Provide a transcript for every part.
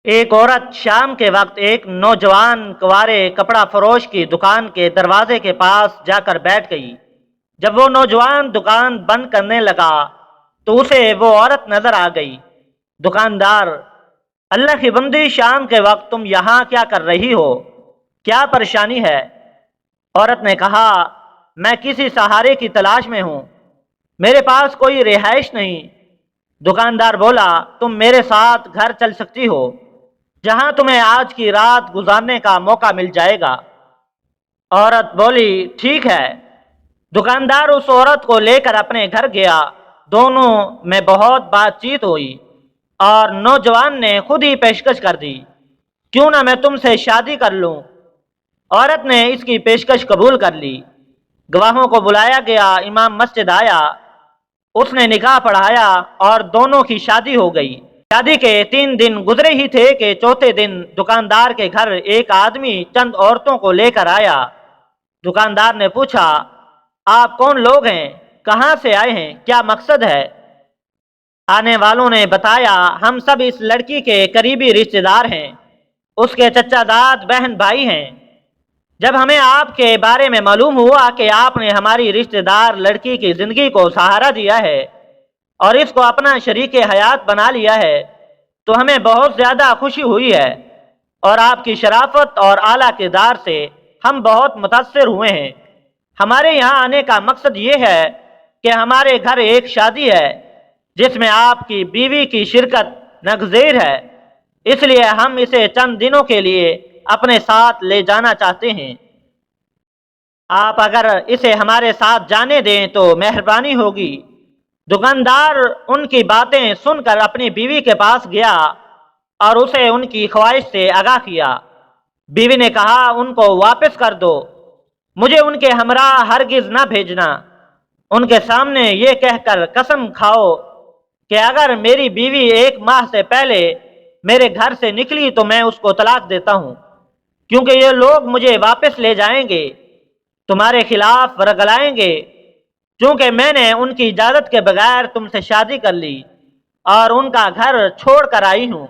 ایک عورت شام کے وقت ایک نوجوان کنوارے کپڑا فروش کی دکان کے دروازے کے پاس جا کر بیٹھ گئی۔ جب وہ نوجوان دکان بند کرنے لگا تو اسے وہ عورت نظر آ گئی۔ دکاندار: اللہ کی بندی، شام کے وقت تم یہاں کیا کر رہی ہو؟ کیا پریشانی ہے؟ عورت نے کہا، میں کسی سہارے کی تلاش میں ہوں، میرے پاس کوئی رہائش نہیں۔ دکاندار بولا، تم میرے ساتھ گھر چل سکتی ہو، جہاں تمہیں آج کی رات گزارنے کا موقع مل جائے گا۔ عورت بولی، ٹھیک ہے۔ دکاندار اس عورت کو لے کر اپنے گھر گیا۔ دونوں میں بہت بات چیت ہوئی اور نوجوان نے خود ہی پیشکش کر دی، کیوں نہ میں تم سے شادی کر لوں۔ عورت نے اس کی پیشکش قبول کر لی۔ گواہوں کو بلایا گیا، امام مسجد آیا، اس نے نکاح پڑھایا اور دونوں کی شادی ہو گئی۔ شادی کے 3 دن گزرے ہی تھے کہ چوتھے دن دکاندار کے گھر ایک آدمی چند عورتوں کو لے کر آیا۔ دکاندار نے پوچھا، آپ کون لوگ ہیں؟ کہاں سے آئے ہیں؟ کیا مقصد ہے؟ آنے والوں نے بتایا، ہم سب اس لڑکی کے قریبی رشتہ دار ہیں، اس کے چچا زاد بہن بھائی ہیں۔ جب ہمیں آپ کے بارے میں معلوم ہوا کہ آپ نے ہماری رشتہ دار لڑکی کی زندگی کو سہارا دیا ہے اور اس کو اپنا شریک حیات بنا لیا ہے تو ہمیں بہت زیادہ خوشی ہوئی ہے، اور آپ کی شرافت اور اعلیٰ کردار سے ہم بہت متاثر ہوئے ہیں۔ ہمارے یہاں آنے کا مقصد یہ ہے کہ ہمارے گھر ایک شادی ہے جس میں آپ کی بیوی کی شرکت ناگزیر ہے، اس لیے ہم اسے چند دنوں کے لیے اپنے ساتھ لے جانا چاہتے ہیں۔ آپ اگر اسے ہمارے ساتھ جانے دیں تو مہربانی ہوگی۔ دکاندار ان کی باتیں سن کر اپنی بیوی کے پاس گیا اور اسے ان کی خواہش سے آگاہ کیا۔ بیوی نے کہا، ان کو واپس کر دو، مجھے ان کے ہمراہ ہرگز نہ بھیجنا۔ ان کے سامنے یہ کہہ کر قسم کھاؤ کہ اگر میری بیوی 1 ماہ سے پہلے میرے گھر سے نکلی تو میں اس کو طلاق دیتا ہوں، کیونکہ یہ لوگ مجھے واپس لے جائیں گے، تمہارے خلاف ورگلائیں گے، چونکہ میں نے ان کی اجازت کے بغیر تم سے شادی کر لی اور ان کا گھر چھوڑ کر آئی ہوں۔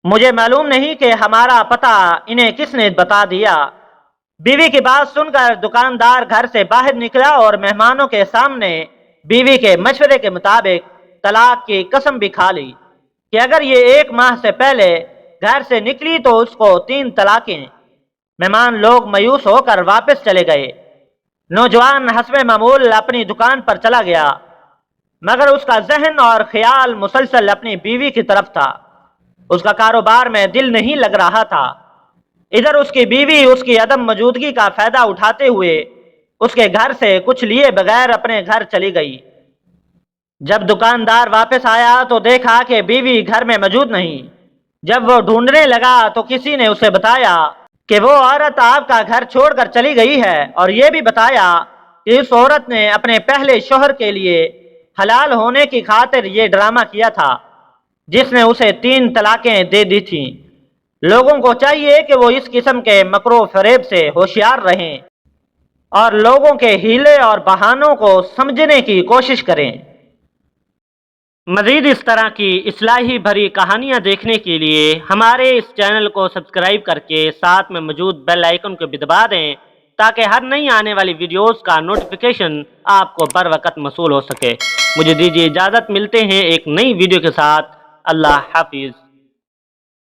مجھے معلوم نہیں کہ ہمارا پتہ انہیں کس نے بتا دیا۔ بیوی کی بات سن کر دکاندار گھر سے باہر نکلا اور مہمانوں کے سامنے بیوی کے مشورے کے مطابق طلاق کی قسم بھی کھا لی کہ اگر یہ 1 ماہ سے پہلے گھر سے نکلی تو اس کو 3 طلاقیں۔ مہمان لوگ مایوس ہو کر واپس چلے گئے۔ نوجوان حسب معمول اپنی دکان پر چلا گیا، مگر اس کا ذہن اور خیال مسلسل اپنی بیوی کی طرف تھا۔ اس کا کاروبار میں دل نہیں لگ رہا تھا۔ ادھر اس کی بیوی اس کی عدم موجودگی کا فائدہ اٹھاتے ہوئے اس کے گھر سے کچھ لیے بغیر اپنے گھر چلی گئی۔ جب دکاندار واپس آیا تو دیکھا کہ بیوی گھر میں موجود نہیں۔ جب وہ ڈھونڈنے لگا تو کسی نے اسے بتایا کہ وہ عورت آپ کا گھر چھوڑ کر چلی گئی ہے، اور یہ بھی بتایا کہ اس عورت نے اپنے پہلے شوہر کے لیے حلال ہونے کی خاطر یہ ڈرامہ کیا تھا جس نے اسے 3 طلاقیں دے دی تھیں۔ لوگوں کو چاہیے کہ وہ اس قسم کے مکر و فریب سے ہوشیار رہیں اور لوگوں کے ہیلے اور بہانوں کو سمجھنے کی کوشش کریں۔ مزید اس طرح کی اصلاحی بھری کہانیاں دیکھنے کے لیے ہمارے اس چینل کو سبسکرائب کر کے ساتھ میں موجود بیل آئیکن کو بھی دبا دیں تاکہ ہر نئی آنے والی ویڈیوز کا نوٹیفیکیشن آپ کو بر وقت موصول ہو سکے۔ مجھے دیجیے اجازت، ملتے ہیں ایک نئی ویڈیو کے ساتھ۔ اللہ حافظ۔